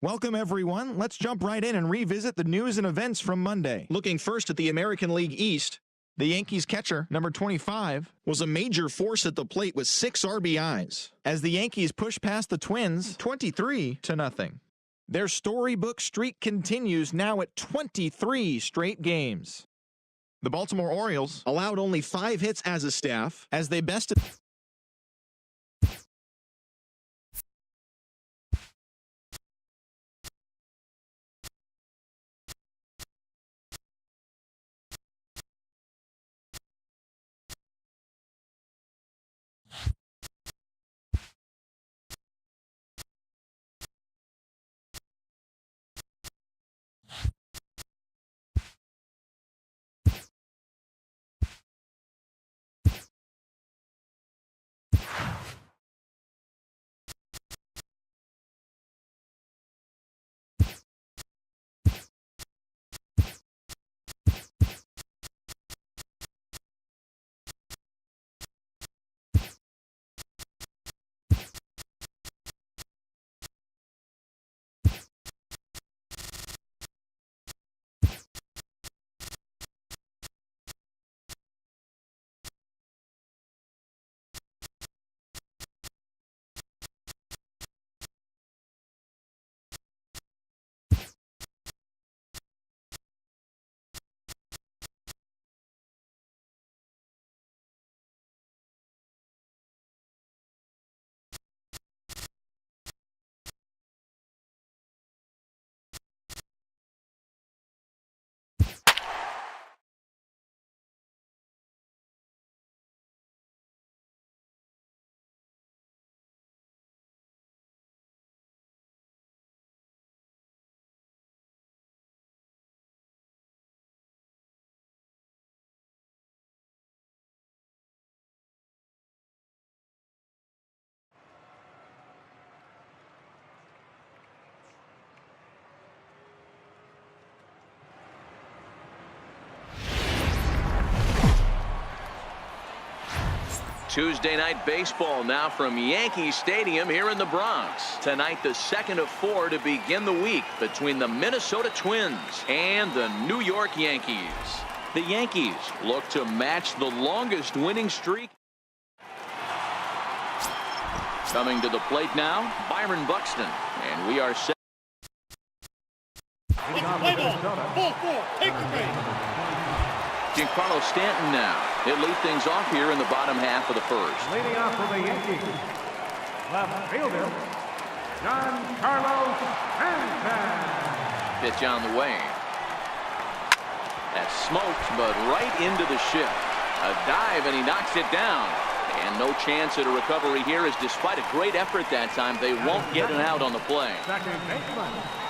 Welcome, everyone. Let's jump right in and revisit the news and events from Monday. Looking first at the American League East, the Yankees catcher, number 25, was a major force at the plate with 6 RBIs as the Yankees push past the Twins 23-0. Their storybook streak continues now at 23 straight games. The Baltimore Orioles allowed only 5 hits as a staff as they bested Tuesday night baseball now from Yankee Stadium here in the Bronx. Tonight, the second of 4 to begin the week between the Minnesota Twins and the New York Yankees. The Yankees look to match the longest winning streak. Coming to the plate now, Byron Buxton, and we are set. Play ball. Ball 4. Take the base. Giancarlo Stanton now. He'll lead things off here in the bottom half of the first. Leading off for the Yankees, left fielder, Giancarlo Stanton. Pitch on the way. That's smoked, but right into the shift. A dive, and he knocks it down. And no chance at a recovery here, as despite a great effort that time, they won't get an out on the play.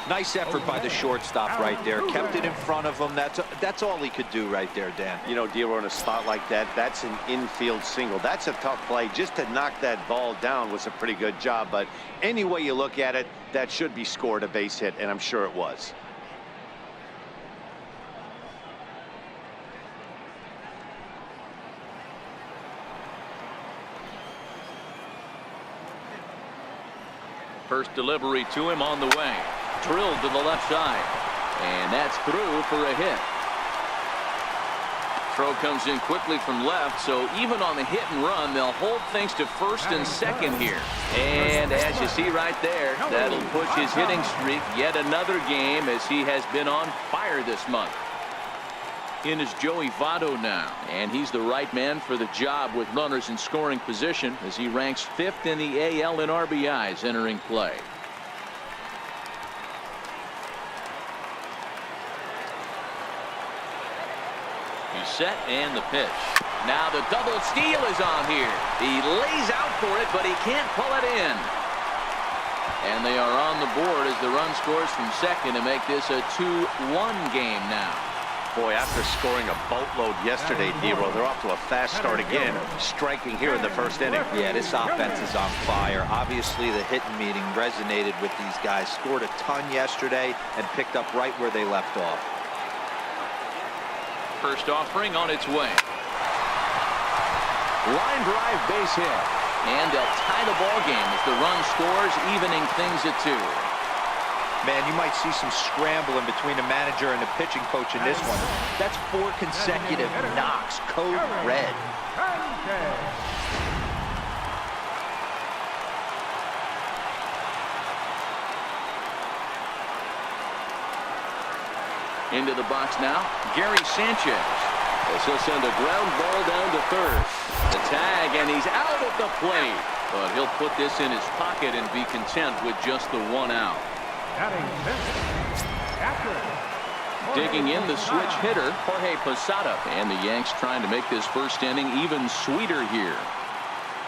Nice effort by the shortstop right there. Kept it in front of him. That's all he could do right there, Dan. You know, Dero, in a spot like that, that's an infield single. That's a tough play. Just to knock that ball down was a pretty good job. But any way you look at it, that should be scored a base hit, and I'm sure it was. First delivery to him on the way. Drilled to the left side. And that's through for a hit. Throw comes in quickly from left, so even on the hit and run, they'll hold things to first and second here. And as you see right there, that'll push his hitting streak yet another game, as he has been on fire this month. In is Joey Votto now, and he's the right man for the job with runners in scoring position, as he ranks 5th in the AL in RBIs entering play. He's set, and the pitch. Now the double steal is on here. He lays out for it, but he can't pull it in. And they are on the board as the run scores from second to make this a 2-1 game now. Boy, after scoring a boatload yesterday, Dero, they're off to a fast start again, striking here in the first inning. Yeah, this offense is on fire. Obviously, the hitting meeting resonated with these guys. Scored a ton yesterday and picked up right where they left off. First offering on its way. Line drive base hit. And they'll tie the ball game as the run scores, evening things at 2. Man, you might see some scrambling between a manager and a pitching coach in this one. That's 4 consecutive knocks. Code red. Into the box now, Gary Sanchez. As he'll send a ground ball down to third. The tag, and he's out at the plate. But he'll put this in his pocket and be content with just the 1 out. Digging in the switch hitter, Jorge Posada. And the Yanks trying to make this first inning even sweeter here.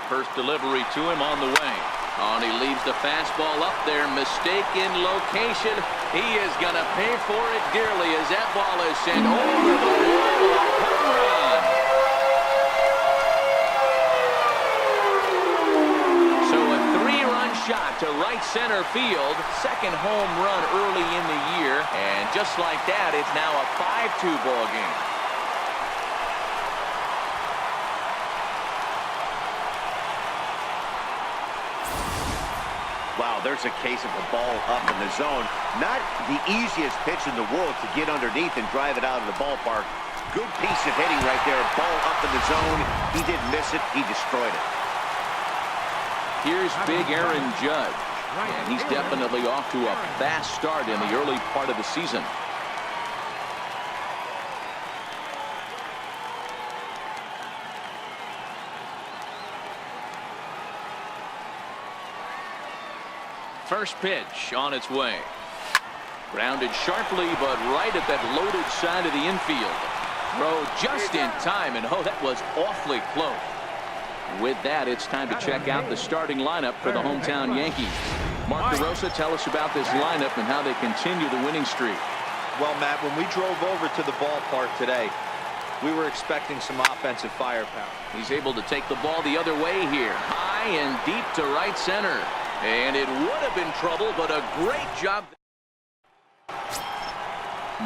First delivery to him on the way. And he leaves the fastball up there. Mistaken location. He is going to pay for it dearly as that ball is sent over the wall. Home run. So a 3-run shot to right center field. Second home run early in the year. And just like that, it's now a 5-2 ball game. Wow, there's a case of a ball up in the zone. Not the easiest pitch in the world to get underneath and drive it out of the ballpark. Good piece of hitting right there. Ball up in the zone. He didn't miss it. He destroyed it. Here's big Aaron Judge. And he's definitely off to a fast start in the early part of the season. First pitch on its way. Grounded sharply, but right at that loaded side of the infield. Throw just in time, and oh, that was awfully close. With that, it's time to check out the starting lineup for the hometown Yankees. Mark DeRosa, tell us about this lineup and how they continue the winning streak. Well, Matt, when we drove over to the ballpark today, we were expecting some offensive firepower. He's able to take the ball the other way here. High and deep to right center. And it would have been trouble, but a great job.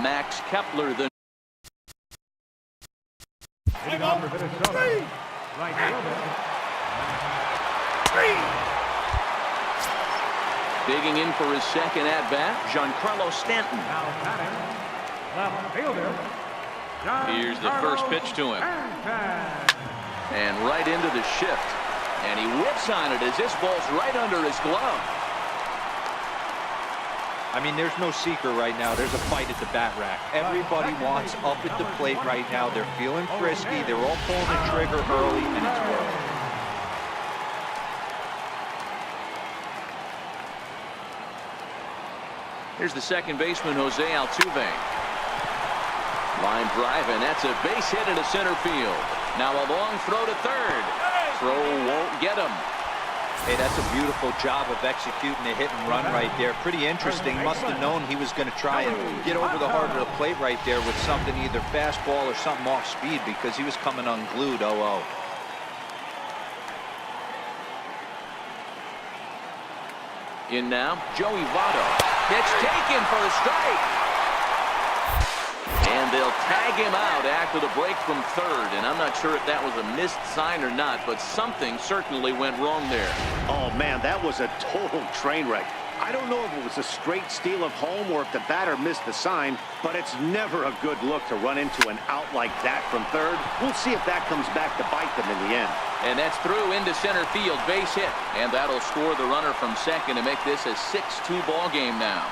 Max Kepler, the Hitting on for Minnesota. Right fielder. digging in for his second at-bat, Giancarlo Stanton. Now batting, left fielder. Here's the first pitch to him. And right into the shift. And he whips on it as this ball's right under his glove. I mean, there's no secret right now. There's a fight at the bat rack. Everybody wants up at the plate right now. They're feeling frisky. They're all pulling the trigger early, and it's working. Here's the second baseman, Jose Altuve. Line drive, and that's a base hit into center field. Now a long throw to third. Throw won't get him. Hey, that's a beautiful job of executing a hit and run right there. Pretty interesting. Must have known he was going to try and get over the heart of the plate right there with something, either fastball or something off speed, because he was coming unglued. 0-0. In now, Joey Votto. Pitch taken for a strike. And they'll tag him out after the break from third. And I'm not sure if that was a missed sign or not, but something certainly went wrong there. Oh, man, that was a total train wreck. I don't know if it was a straight steal of home or if the batter missed the sign, but it's never a good look to run into an out like that from third. We'll see if that comes back to bite them in the end. And that's through into center field, base hit. And that'll score the runner from second to make this a 6-2 ball game now.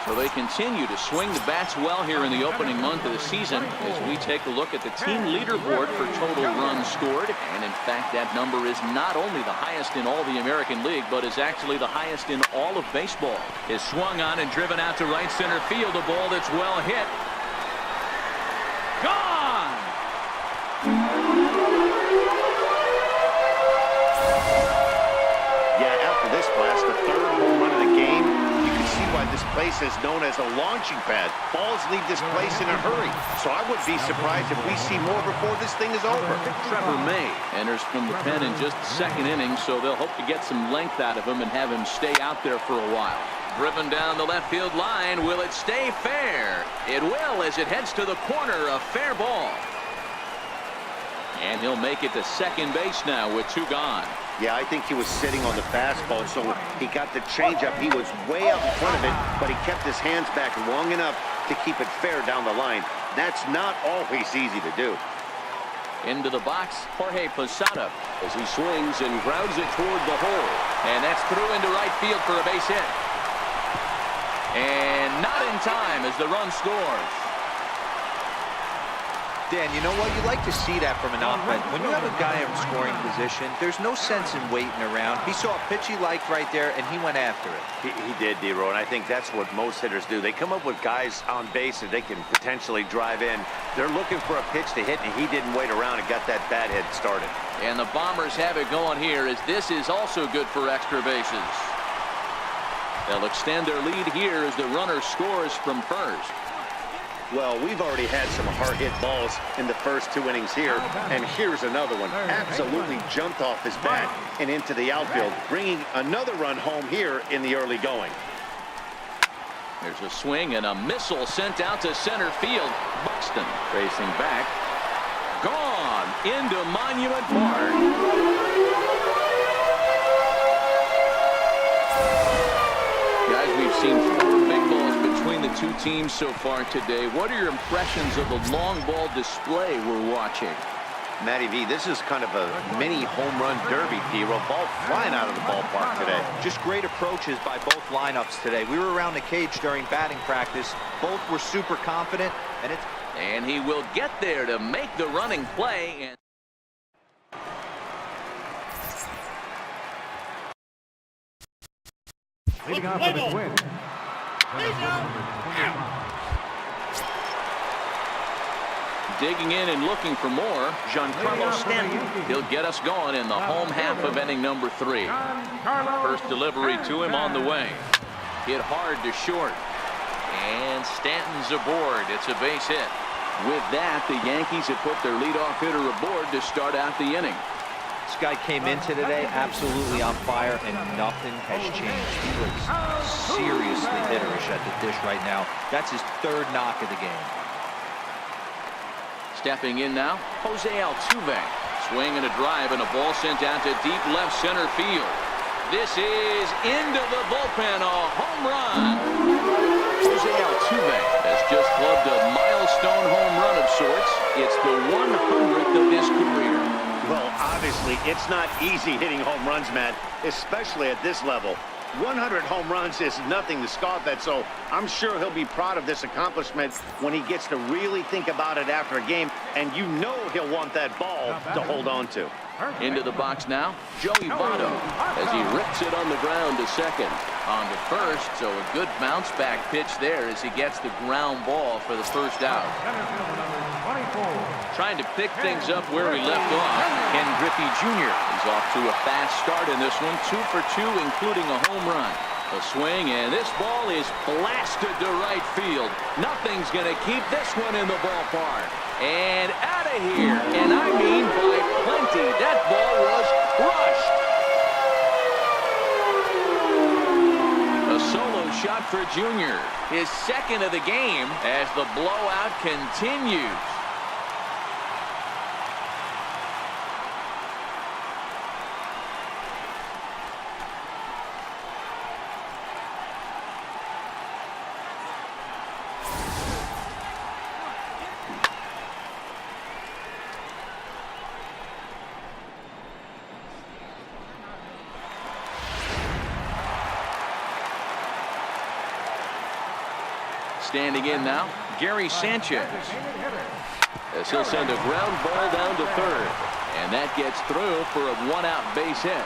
So they continue to swing the bats well here in the opening month of the season as we take a look at the team leaderboard for total runs scored. And in fact, that number is not only the highest in all the American League, but is actually the highest in all of baseball. Is swung on and driven out to right center field, a ball that's well hit. Gone! Yeah, after this blast, the third home run of the game, you can see why this place is known as a launching pad. Balls leave this place in a hurry. So I would be surprised if we see more before this thing is over. Trevor May enters from the pen in just the second inning, so they'll hope to get some length out of him and have him stay out there for a while. Driven down the left field line. Will it stay fair? It will as it heads to the corner. A fair ball. And he'll make it to second base now with two gone. Yeah, I think he was sitting on the fastball, so he got the changeup. He was way out in front of it, but he kept his hands back long enough to keep it fair down the line. That's not always easy to do. Into the box, Jorge Posada, as he swings and grounds it toward the hole. And that's through into right field for a base hit. And not in time as the run scores. Dan, you know what? You like to see that from an offense. When you have a guy in scoring position, there's no sense in waiting around. He saw a pitch he liked right there, and he went after it. He did, D-Row, and I think that's what most hitters do. They come up with guys on base that they can potentially drive in. They're looking for a pitch to hit, and he didn't wait around and got that bat head started. And the Bombers have it going here, as this is also good for extra bases. They'll extend their lead here as the runner scores from first. Well, we've already had some hard-hit balls in the first 2 innings here, and here's another one. Absolutely jumped off his bat and into the outfield, bringing another run home here in the early going. There's a swing and a missile sent out to center field. Buxton racing back. Gone into Monument Park. Guys, we've seen 4 big balls between the two teams so far today. What are your impressions of the long ball display we're watching? Matty V, this is kind of a mini home run derby, D-Row. Ball flying out of the ballpark today. Just great approaches by both lineups today. We were around the cage during batting practice. Both were super confident, and he will get there to make the running play. And Leading off for the Twins. digging in and looking for more, Giancarlo Stanton. He'll get us going in the home half of inning number 3. First delivery to him on the way. Hit hard to short. And Stanton's aboard. It's a base hit. With that, the Yankees have put their leadoff hitter aboard to start out the inning. This guy came into today absolutely on fire, and nothing has changed. He looks seriously hitterish at the dish right now. That's his 3rd knock of the game. Stepping in now, Jose Altuve. Swing and a drive, and a ball sent out to deep left center field. This is into the bullpen, a home run. Jose Altuve has just clubbed a milestone home run of sorts. It's the 100th of his career. Well, obviously, it's not easy hitting home runs, Matt, especially at this level. 100 home runs is nothing to scoff at, so I'm sure he'll be proud of this accomplishment when he gets to really think about it after a game, and you know he'll want that ball to hold on to. Into the box now, Joey Votto, as he rips it on the ground to second. On to first, so a good bounce back pitch there as he gets the ground ball for the first out. Trying to pick things up where he left off, Ken Griffey Jr. He's off to a fast start in this one, 2 for 2, including a home run. A swing, and this ball is blasted to right field. Nothing's going to keep this one in the ballpark. And out of here, and I mean by plenty. That ball was crushed. A solo shot for Jr. His 2nd of the game as the blowout continues. Standing in now, Gary Sanchez. As he'll send a ground ball down to third. And that gets through for a 1-out base hit.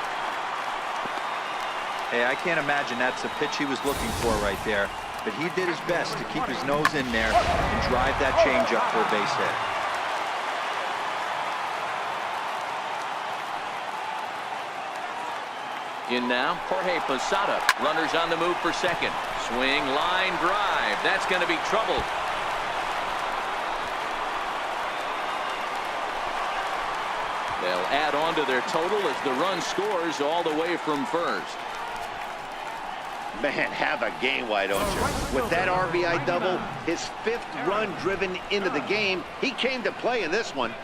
Hey, I can't imagine that's the pitch he was looking for right there. But he did his best to keep his nose in there and drive that changeup for a base hit. In now, Jorge Posada. Runners on the move for second. Swing, line drive. That's going to be trouble. They'll add on to their total as the run scores all the way from first. Man, have a game, why don't you? With that RBI double, his 5th run driven into the game, he came to play in this one.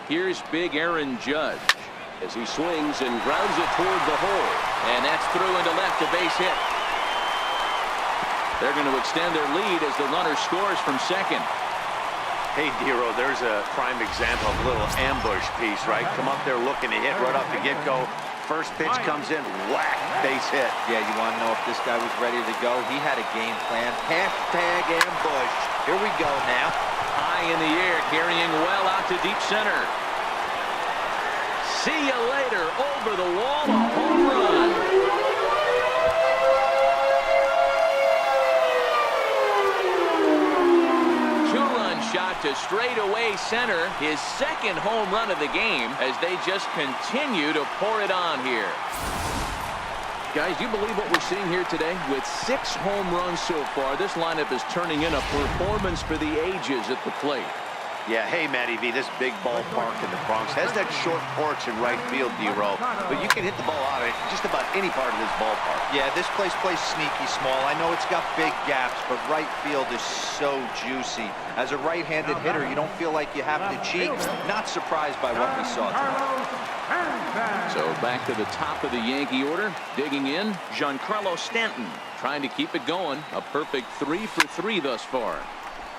Here's big Aaron Judge. As he swings and grounds it toward the hole. And that's through into left, a base hit. They're going to extend their lead as the runner scores from second. Hey, Dero, there's a prime example of a little ambush piece, right? Come up there looking to hit right off the get-go. First pitch comes in, whack, base hit. Yeah, you want to know if this guy was ready to go? He had a game plan. Hashtag ambush. Here we go now. High in the air, carrying well out to deep center. See you later. Over the wall, a home run. Two-run shot to straightaway center. His second home run of the game as they just continue to pour it on here. Guys, do you believe what we're seeing here today? With 6 home runs so far, this lineup is turning in a performance for the ages at the plate. Yeah, hey, Matty V, this big ballpark in the Bronx has that short porch in right field, D-Row, but you can hit the ball out of just about any part of this ballpark. Yeah, this place plays sneaky small. I know it's got big gaps, but right field is so juicy. As a right-handed hitter, you don't feel like you have to cheat. Not surprised by what we saw tonight. So back to the top of the Yankee order. Digging in, Giancarlo Stanton trying to keep it going. A perfect 3 for 3 thus far.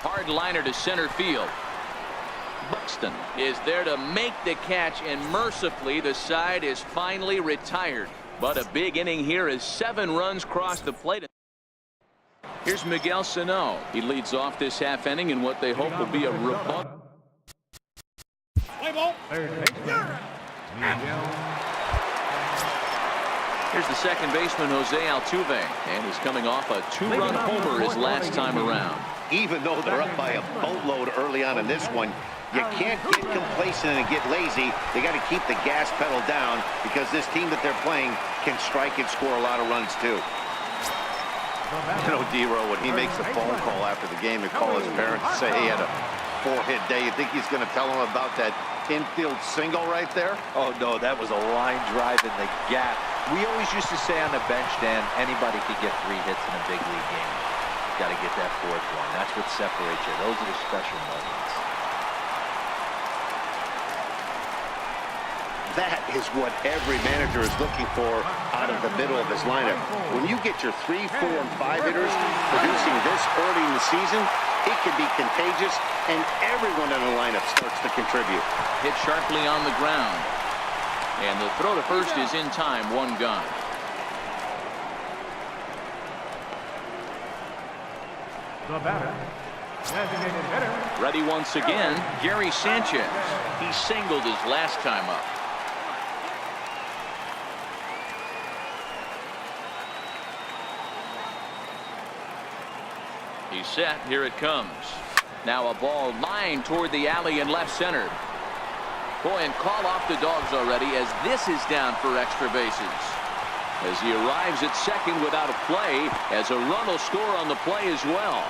Hard liner to center field. Buxton is there to make the catch, and mercifully the side is finally retired. But a big inning here as 7 runs cross the plate. Here's Miguel Sano. He leads off this half inning in what they hope will be a rebuttal. Play ball. Third baseman, Miguel. Here's the second baseman, Jose Altuve, and he's coming off a 2-run homer his last time around. Even though they're up by a boatload early on in this one, you can't get complacent and get lazy. You got to keep the gas pedal down because this team that they're playing can strike and score a lot of runs too. You know, D-Row, when he makes a phone call after the game and call his parents and say he had a 4-hit day, you think he's going to tell them about that infield single right there? Oh, no, that was a line drive in the gap. We always used to say on the bench, Dan, anybody could get 3 hits in a big league game. Got to get that 4th one. That's what separates you. Those are the special moments. That is what every manager is looking for out of the middle of his lineup. When you get your 3, 4, and 5 hitters producing this early in the season, it can be contagious, and everyone in the lineup starts to contribute. Hit sharply on the ground. And the throw to first is in time, 1 gone. The batter, designated hitter. Ready once again, Gary Sanchez. He singled his last time up. He's set. Here it comes. Now a ball lined toward the alley in left center. Boy, and call off the dogs already as this is down for extra bases. As he arrives at second without a play, as a run will score on the play as well.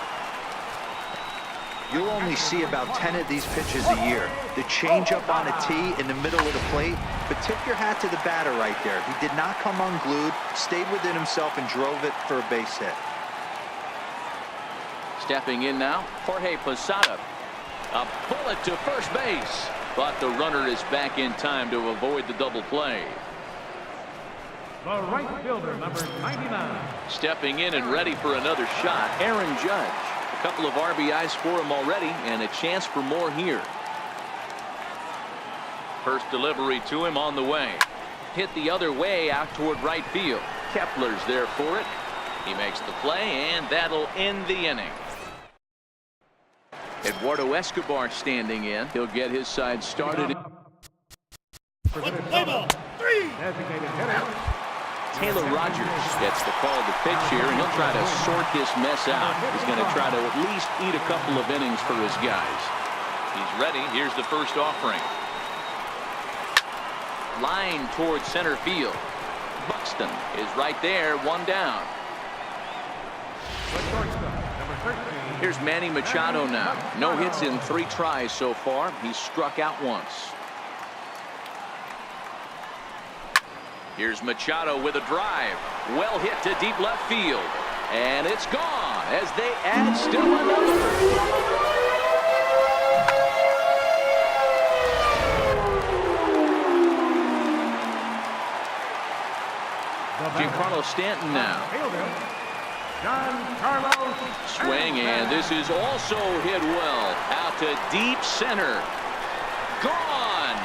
You'll only see about 10 of these pitches a year. The changeup on a tee in the middle of the plate. But tip your hat to the batter right there. He did not come unglued, stayed within himself, and drove it for a base hit. Stepping in now, Jorge Posada. A bullet to first base. But the runner is back in time to avoid the double play. The right fielder, number 99. Stepping in and ready for another shot, Aaron Judge. A couple of RBIs for him already, and a chance for more here. First delivery to him on the way. Hit the other way out toward right field. Kepler's there for it. He makes the play, and that'll end the inning. Eduardo Escobar standing in. He'll get his side started. Play ball. 3. Designated hitter. Taylor Rogers gets the call to pitch here, and he'll try to sort this mess out. He's going to try to at least eat a couple of innings for his guys. He's ready. Here's the first offering. Line towards center field. Buxton is right there, 1 down. The shortstop, number 13. Here's Manny Machado now. No hits in 3 tries so far. He's struck out once. Here's Machado with a drive. Well hit to deep left field. And it's gone as they add still another. Stanton now. Fielder, Giancarlo Swing, and this is also hit well. Out to deep center. Gone.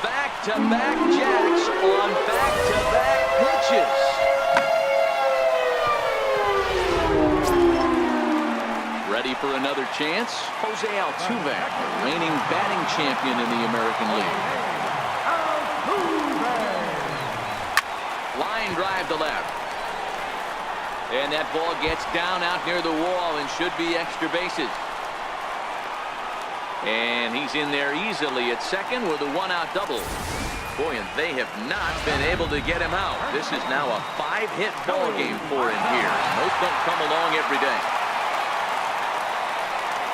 Back-to-back jacks on back-to-back pitches. Ready for another chance? Jose Altuve, reigning batting champion in the American League. Line drive to left. And that ball gets down out near the wall and should be extra bases. And he's in there easily at second with a one-out double. Boy, and they have not been able to get him out. This is now a 5-hit ball game for him here. Those don't come along every day.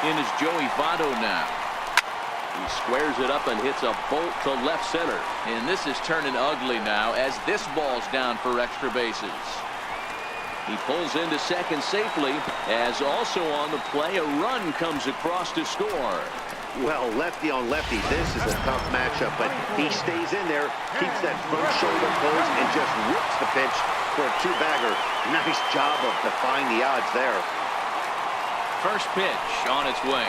In is Joey Votto now. He squares it up and hits a bolt to left center. And this is turning ugly now as this ball's down for extra bases. He pulls into second safely, as also on the play a run comes across to score. Well, lefty on lefty, this is a tough matchup, but he stays in there, keeps that front shoulder closed, and just rips the pitch for a two-bagger. Nice job of defying the odds there. First pitch on its way.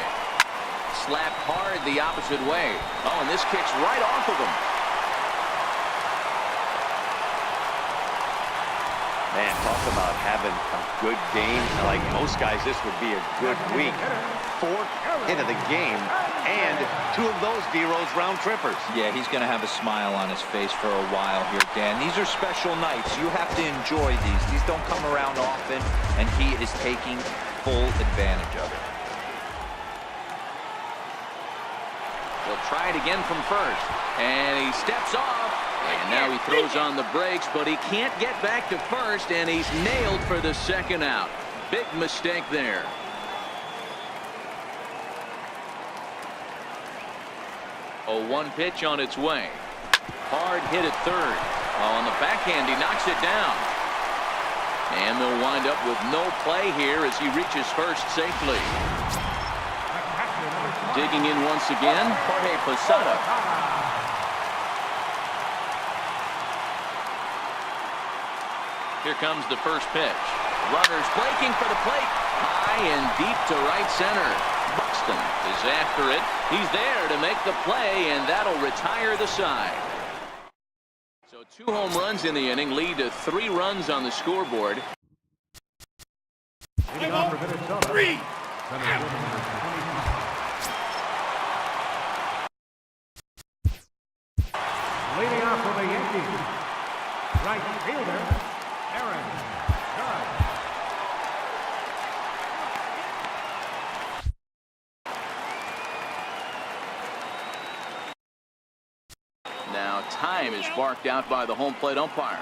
Slapped hard the opposite way. Oh, and this kicks right off of him. Man, talk about having a good game. Like most guys, this would be a good week. 4th hit of the game, and 2 of those D-Rose round trippers. Yeah, he's going to have a smile on his face for a while here, Dan. These are special nights. You have to enjoy these. These don't come around often, and he is taking full advantage of it. He'll try it again from first, and he steps off. And now he throws on the brakes, but he can't get back to first, and he's nailed for the second out. Big mistake there. Oh, 1 pitch on its way. Hard hit at third. Oh, on the backhand, he knocks it down. And they'll wind up with no play here as he reaches first safely. Digging in once again, Jorge Posada. Here comes the first pitch. Runners breaking for the plate. High and deep to right center. Buxton is after it. He's there to make the play, and that'll retire the side. So 2 home runs in the inning lead to 3 runs on the scoreboard. Leading off for Minnesota. 3. Leading off for the Yankees, right fielder, Aaron Judge. Now time is barked out by the home plate umpire.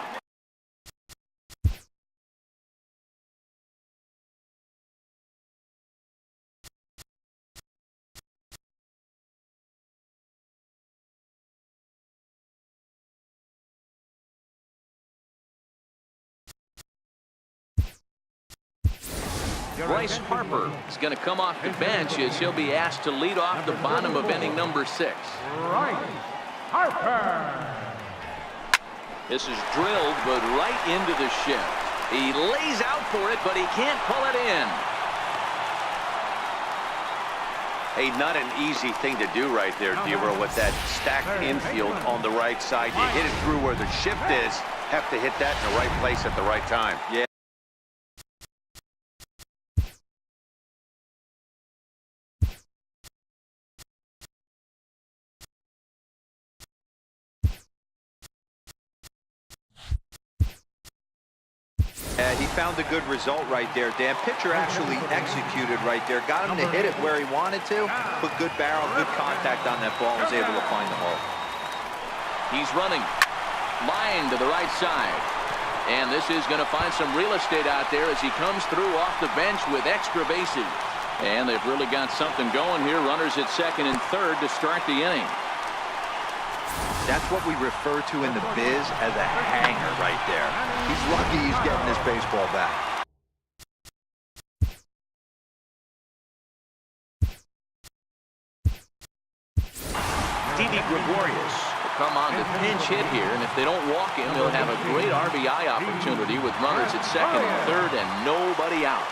Bryce Harper is going to come off the bench as he'll be asked to lead off the bottom of inning number 6. Bryce Harper. This is drilled, but right into the shift. He lays out for it, but he can't pull it in. Hey, not an easy thing to do right there, D-Row, with that stacked infield on the right side. You hit it through where the shift is, have to hit that in the right place at the right time. Yeah. He found a good result right there, Dan. Pitcher actually executed right there. Got him to hit it where he wanted to. Put good barrel, good contact on that ball. Was able to find the hole. He's running. Line to the right side. And this is going to find some real estate out there as he comes through off the bench with extra bases. And they've really got something going here. Runners at second and third to start the inning. That's what we refer to in the biz as a hanger right there. He's lucky he's getting this baseball back. Didi Gregorius, the come on to pinch hit here, and if they don't walk him, they'll have a great RBI opportunity with runners at second and third and nobody out.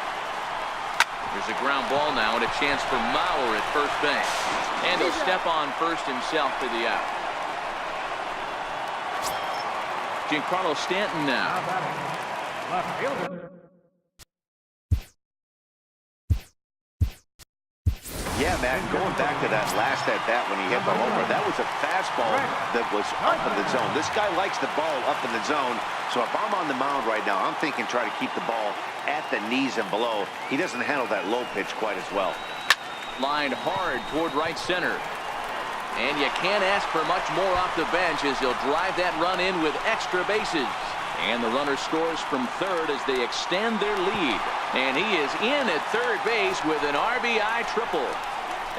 There's a ground ball now and a chance for Mauer at first base. And he'll step on first himself for the out. Giancarlo Stanton now. Left fielder. Yeah, Matt, going back to that last at-bat when he hit the homer, that was a fastball that was up in the zone. This guy likes the ball up in the zone, so if I'm on the mound right now, I'm thinking try to keep the ball at the knees and below. He doesn't handle that low pitch quite as well. Lined hard toward right center. And you can't ask for much more off the bench as he'll drive that run in with extra bases. And the runner scores from third as they extend their lead. And he is in at third base with an RBI triple.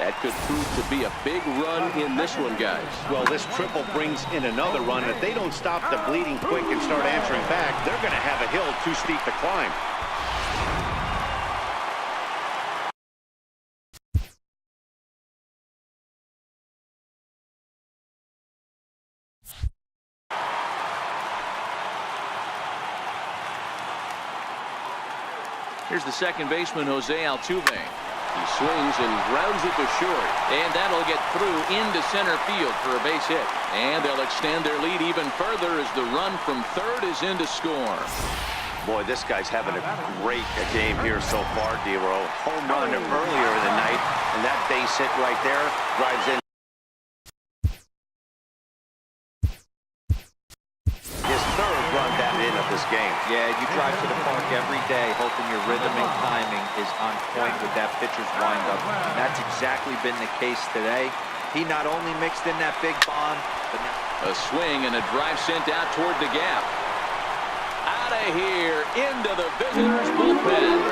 That could prove to be a big run in this one, guys. Well, this triple brings in another run. If they don't stop the bleeding quick and start answering back, they're going to have a hill too steep to climb. Here's the second baseman, Jose Altuve. He swings and grounds it to short. And that'll get through into center field for a base hit. And they'll extend their lead even further as the run from third is in to score. Boy, this guy's having a great game here so far, D-Row. Home run earlier in the night, and that base hit right there drives in. His third run that in of this game. Yeah, you drive to the park every day hoping your rhythm and timing is on point with that pitcher's windup. And that's exactly been the case today. He not only mixed in that big bomb, but now a swing and a drive sent out toward the gap. Out of here into the visitors' bullpen.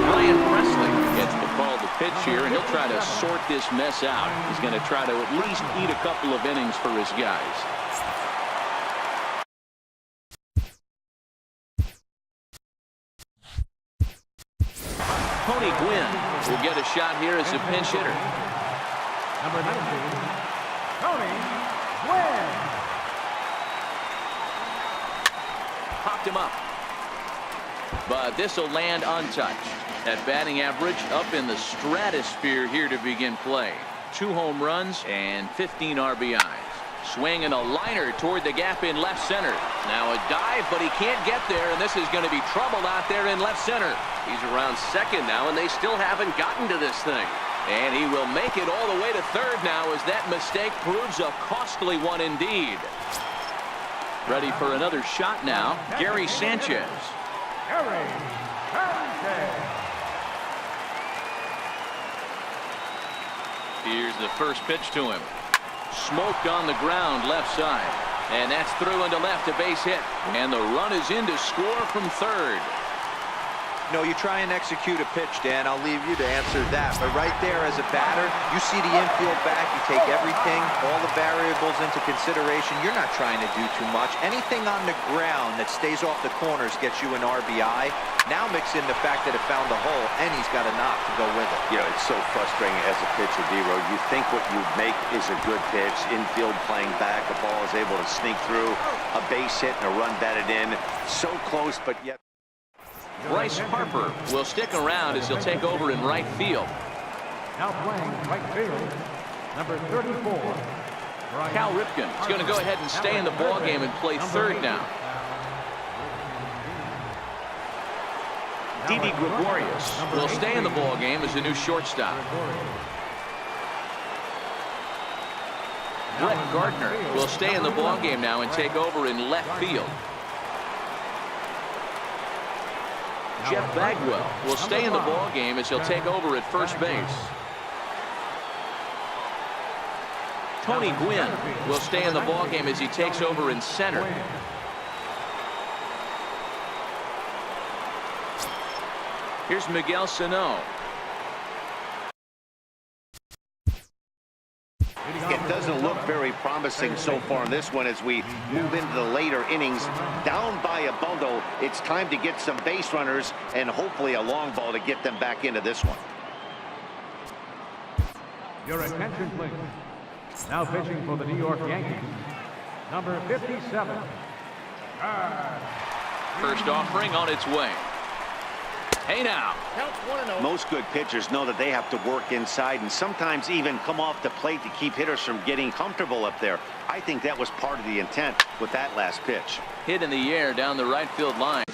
Ryan Presley gets the call to pitch here, and he'll try to sort this mess out. He's going to try to at least eat a couple of innings for his guys. Tony Gwynn will get a shot here as a pinch hitter. Number 19, Tony Gwynn. Popped him up. But this will land untouched. That batting average up in the stratosphere here to begin play. 2 home runs and 15 RBIs. Swing and a liner toward the gap in left center. Now a dive, but he can't get there, and this is going to be trouble out there in left center. He's around second now, and they still haven't gotten to this thing. And he will make it all the way to third now as that mistake proves a costly one indeed. Ready for another shot now, Gary Sanchez. Gary Sanchez. Here's the first pitch to him. Smoked on the ground left side. And that's through into left, a base hit. And the run is in to score from third. No, you try and execute a pitch, Dan. I'll leave you to answer that. But right there as a batter, you see the infield back. You take everything, all the variables into consideration. You're not trying to do too much. Anything on the ground that stays off the corners gets you an RBI. Now mix in the fact that it found the hole, and he's got a knock to go with it. You know, it's so frustrating as a pitcher, D-Row. You think what you make is a good pitch. Infield playing back. The ball is able to sneak through. A base hit and a run batted in. So close, but yet. Bryce Harper will stick around as he'll take over in right field. Now playing right field, number 34. Cal Ripken is going to go ahead and stay in the ball game and play third now. Didi Gregorius will stay in the ball game as the new shortstop. Brett Gardner will stay in the ball game now and take over in left field. Jeff Bagwell will stay in the ball game as he'll take over at first base. Tony Gwynn will stay in the ball game as he takes over in center. Here's Miguel Sano. It doesn't look very promising so far in this one as we move into the later innings. Down by a bundle, it's time to get some base runners and hopefully a long ball to get them back into this one. Your attention, please. Now pitching for the New York Yankees, number 57. First offering on its way. Hey now. Most good pitchers know that they have to work inside and sometimes even come off the plate to keep hitters from getting comfortable up there. I think that was part of the intent with that last pitch. Hit in the air down the right field line.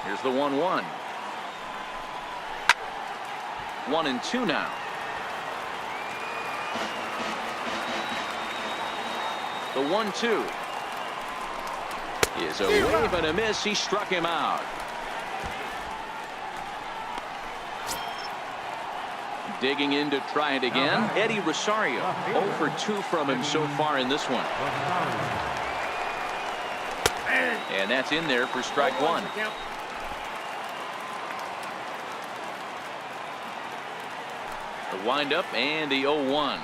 Here's the 1-1. 1-2 now. The 1-2 is a wave and a miss. He struck him out. Digging in to try it again. Eddie Rosario, 0 for 2 from him so far in this one. And that's in there for strike one. The windup and the 0-1.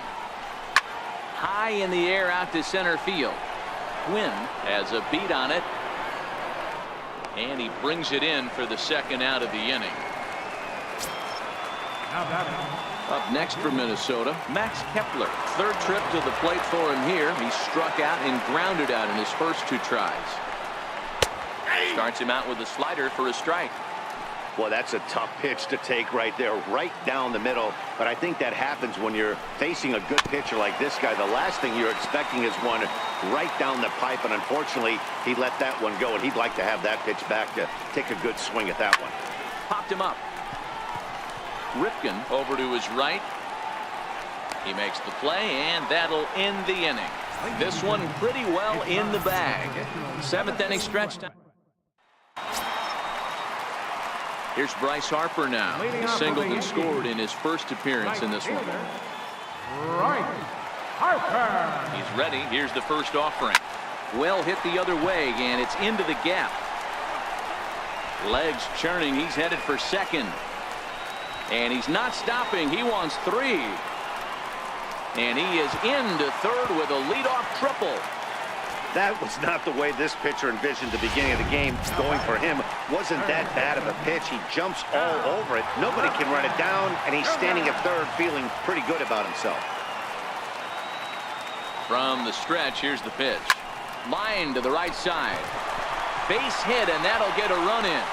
High in the air out to center field. Quinn has a beat on it. And he brings it in for the second out of the inning. Up next for Minnesota, Max Kepler. Third trip to the plate for him here. He struck out and grounded out in his first 2 tries. Starts him out with a slider for a strike. Well, that's a tough pitch to take right there, right down the middle. But I think that happens when you're facing a good pitcher like this guy. The last thing you're expecting is one right down the pipe, and unfortunately, he let that one go, and he'd like to have that pitch back to take a good swing at that one. Popped him up. Ripken over to his right. He makes the play, and that'll end the inning. This one pretty well in the bag. 7th inning stretch time. Here's Bryce Harper now. He singled and scored in his first appearance in this one. Harper. He's ready. Here's the first offering. Well hit the other way, and it's into the gap. Legs churning. He's headed for second. And he's not stopping. He wants 3. And he is into third with a leadoff triple. That was not the way this pitcher envisioned the beginning of the game. Going for him wasn't that bad of a pitch. He jumps all over it. Nobody can run it down, and he's standing at third feeling pretty good about himself. From the stretch, here's the pitch. Line to the right side. Base hit, and that'll get a run in.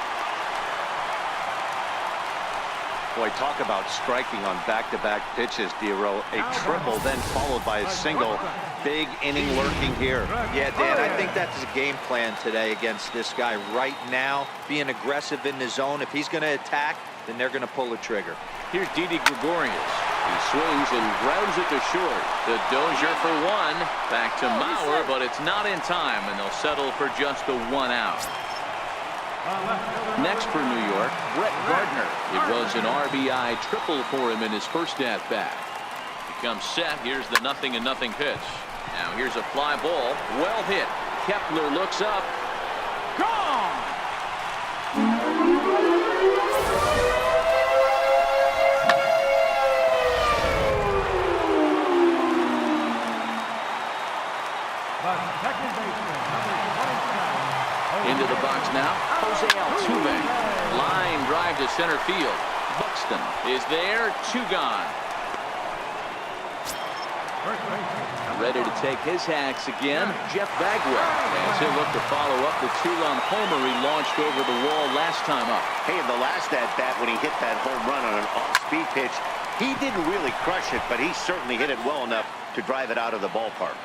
Boy, talk about striking on back-to-back pitches, Dero. A triple, then followed by a single. Big inning lurking here. Yeah, Dan, I think that's a game plan today against this guy right now. Being aggressive in the zone. If he's going to attack, then they're going to pull the trigger. Here's Didi Gregorius. He swings and grounds it to short. The Dozier for 1. Back to Mauer, but it's not in time, and they'll settle for just a 1 out. Next for New York, Brett Gardner. It was an RBI triple for him in his first at-bat. He comes set. Here's the 0-0 pitch. Now here's a fly ball. Well hit. Kepler looks up. Gone! Into the box now, Jose Altuve. Line drive to center field. Buxton is there, 2 gone. Ready to take his hacks again, Jeff Bagwell. As he'll look to follow up the 2-run homer he launched over the wall last time up. Hey, in the last at-bat when he hit that home run on an off-speed pitch, he didn't really crush it, but he certainly hit it well enough to drive it out of the ballpark.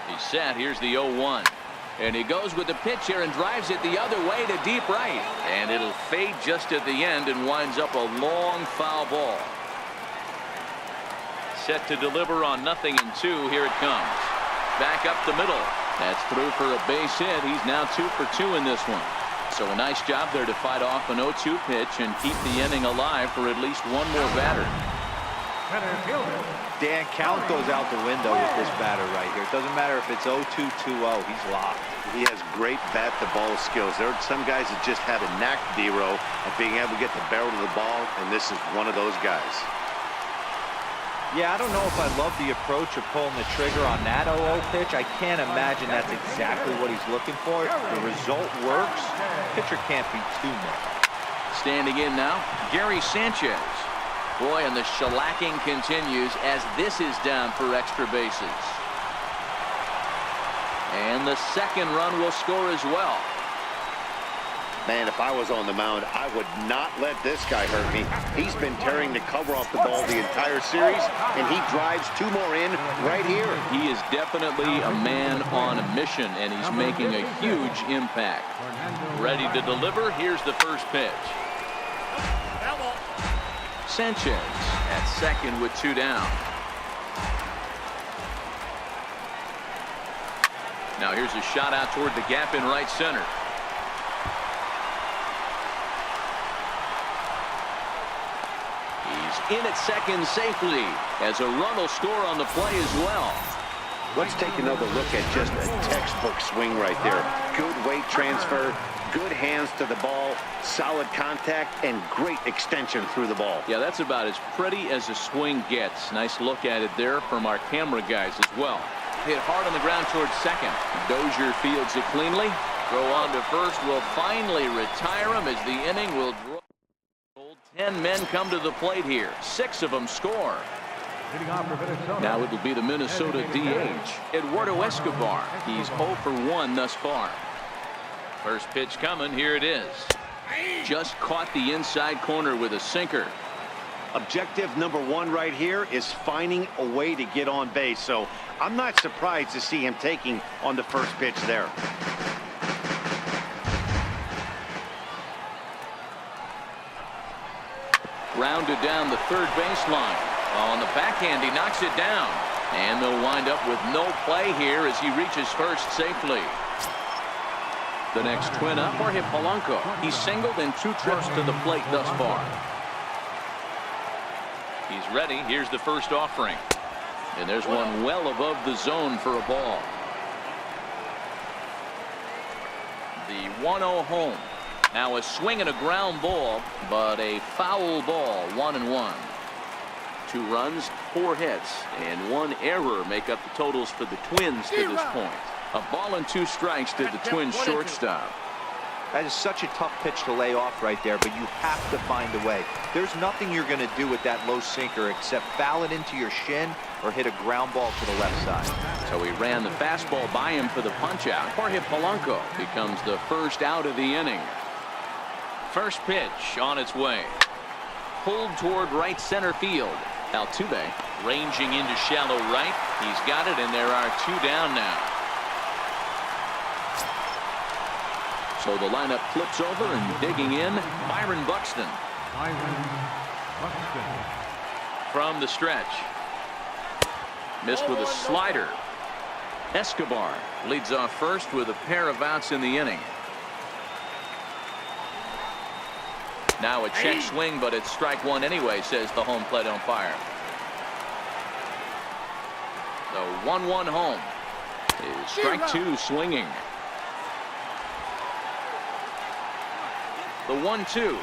He's set. Here's the 0-1. And he goes with the pitch here and drives it the other way to deep right. And it'll fade just at the end and winds up a long foul ball. Set to deliver on 0-2. Here it comes. Back up the middle. That's through for a base hit. He's now 2 for 2 in this one. So a nice job there to fight off an 0-2 pitch and keep the inning alive for at least one more batter. Dan, count goes out the window with this batter right here. It doesn't matter if it's 0-2, 2-0. He's locked. He has great bat-to-ball skills. There are some guys that just have a knack, Dero, of being able to get the barrel to the ball, and this is one of those guys. Yeah, I don't know if I love the approach of pulling the trigger on that 0-0 pitch. I can't imagine that's exactly what he's looking for. The result works. Pitcher can't be too mad. Standing in now, Gary Sanchez. Boy, and the shellacking continues as this is down for extra bases. And the second run will score as well. Man, if I was on the mound, I would not let this guy hurt me. He's been tearing the cover off the ball the entire series, and he drives 2 more in right here. He is definitely a man on a mission, and he's making a huge impact. Ready to deliver. Here's the first pitch. Sanchez at second with 2 down. Now here's a shot out toward the gap in right center. He's in at second safely as a run will score on the play as well. Let's take another look at just a textbook swing right there. Good weight transfer, good hands to the ball, solid contact, and great extension through the ball. Yeah, that's about as pretty as a swing gets. Nice look at it there from our camera guys as well. Hit hard on the ground towards second. Dozier fields it cleanly. Throw on to first will finally retire him as the inning will draw. 10 men come to the plate here. 6 of them score. Now it will be the Minnesota DH, Eduardo Escobar. He's 0 for 1 thus far. First pitch coming. Here it is. Just caught the inside corner with a sinker. Objective number 1 right here is finding a way to get on base. So I'm not surprised to see him taking on the first pitch there. Grounded down the third baseline. On the backhand, he knocks it down. And they'll wind up with no play here as he reaches first safely. The next twin up, Jorge Polanco. He's singled in 2 trips to the plate thus far. He's ready. Here's the first offering. And there's one well above the zone for a ball. The 1-0 home. Now a swing and a ground ball, but a foul ball. 1-1. 2 runs, 4 hits, and 1 error make up the totals for the Twins to this point. A ball and 2 strikes to the Twins shortstop. That is such a tough pitch to lay off right there, but you have to find a way. There's nothing you're going to do with that low sinker except foul it into your shin or hit a ground ball to the left side. So he ran the fastball by him for the punch-out. Jorge Polanco becomes the first out of the inning. First pitch on its way. Pulled toward right center field. Altuve ranging into shallow right. He's got it, and there are 2 down now. So the lineup flips over and digging in, Byron Buxton. From the stretch. Missed with a slider. Escobar leads off first with a pair of outs in the inning. Now a check swing, but it's strike 1 anyway, says the home plate umpire. The 1-1 home is strike 2 swinging. The 1-2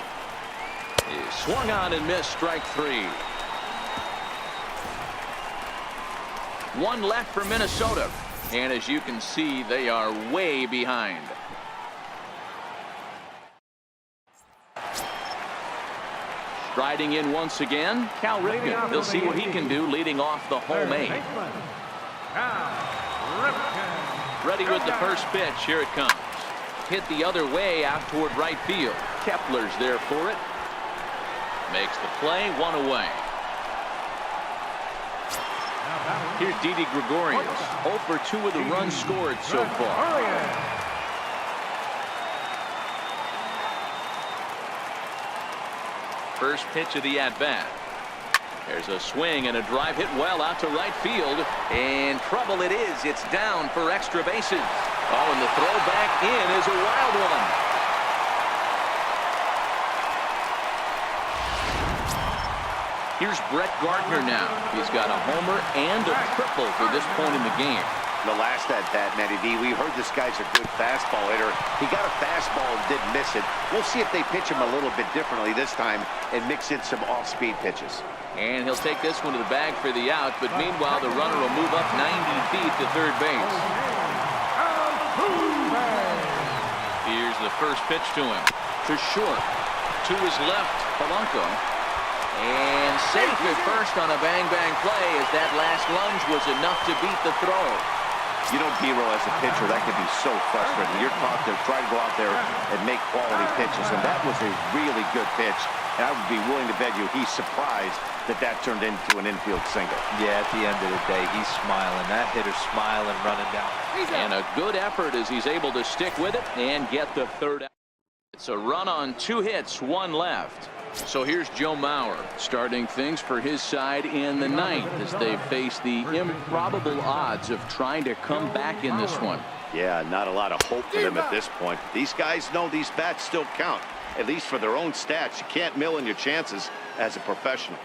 is swung on and missed, strike 3. 1 left for Minnesota, and as you can see, they are way behind. Striding in once again, Cal Ripken. They'll see what he can do leading off the home 8. Ready with the first pitch. Here it comes. Hit the other way out toward right field. Kepler's there for it. Makes the play, 1 away. Here's Didi Gregorius. 0 for 2 with the runs scored so far. First pitch of the at-bat. There's a swing and a drive hit well out to right field. And trouble it is. It's down for extra bases. Oh, and the throw back in is a wild one. Here's Brett Gardner now. He's got a homer and a triple to this point in the game. The last at bat, Matty V, we heard this guy's a good fastball hitter. He got a fastball and didn't miss it. We'll see if they pitch him a little bit differently this time and mix in some off-speed pitches. And he'll take this one to the bag for the out, but meanwhile the runner will move up 90 feet to third base. Here's the first pitch to him. To short. To his left, Polanco. And safe at first on a bang-bang play as that last lunge was enough to beat the throw. You know, D-Row, as a pitcher, that can be so frustrating. You're taught to try to go out there and make quality pitches, and that was a really good pitch. And I would be willing to bet you he's surprised that that turned into an infield single. Yeah, at the end of the day, he's smiling. That hitter's smiling, running down. And a good effort as he's able to stick with it and get the third out. It's a run on 2 hits, 1 left. So here's Joe Mauer starting things for his side in the 9th as they face the improbable odds of trying to come back in this one. Yeah, not a lot of hope for them at this point. These guys know these bats still count, at least for their own stats. You can't mill in your chances as a professional.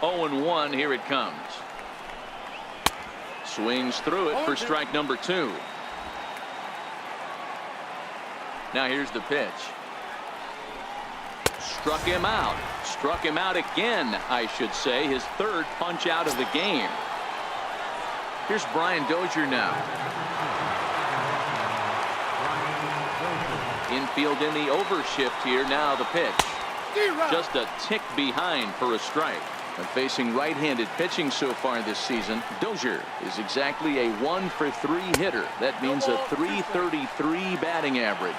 0-1, here it comes. Swings through it for strike number 2. Now here's the pitch. Struck him out. Struck him out again, I should say. His 3rd punch out of the game. Here's Brian Dozier now. Infield in the overshift here. Now the pitch. Just a tick behind for a strike. And facing right-handed pitching so far this season, Dozier is exactly a 1-for-3 hitter. That means a .333 batting average.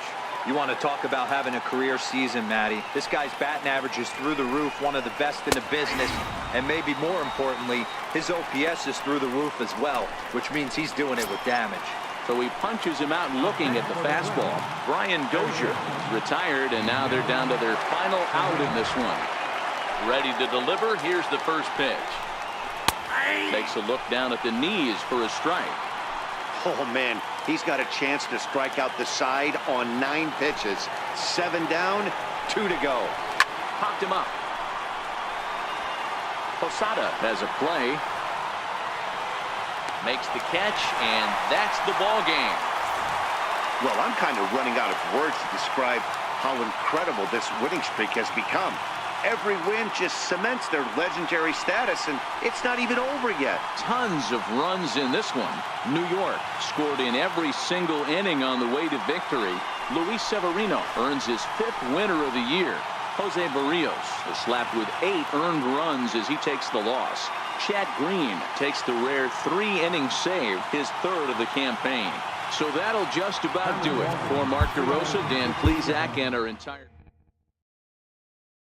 You want to talk about having a career season, Matty. This guy's batting average is through the roof, one of the best in the business, and maybe more importantly, his OPS is through the roof as well, which means he's doing it with damage. So he punches him out looking at the fastball. Brian Dozier retired, and now they're down to their final out in this one. Ready to deliver. Here's the first pitch. Takes a look down at the knees for a strike. Oh, man, he's got a chance to strike out the side on 9 pitches. 7 down, 2 to go. Popped him up. Posada has a play. Makes the catch, and that's the ball game. Well, I'm kind of running out of words to describe how incredible this winning streak has become. Every win just cements their legendary status, and it's not even over yet. Tons of runs in this one. New York scored in every single inning on the way to victory. Luis Severino earns his 5th winner of the year. Jose Barrios is slapped with 8 earned runs as he takes the loss. Chad Green takes the rare 3-inning save, his 3rd of the campaign. So that'll just about do it. For Mark DeRosa, Dan Plesac, and our entire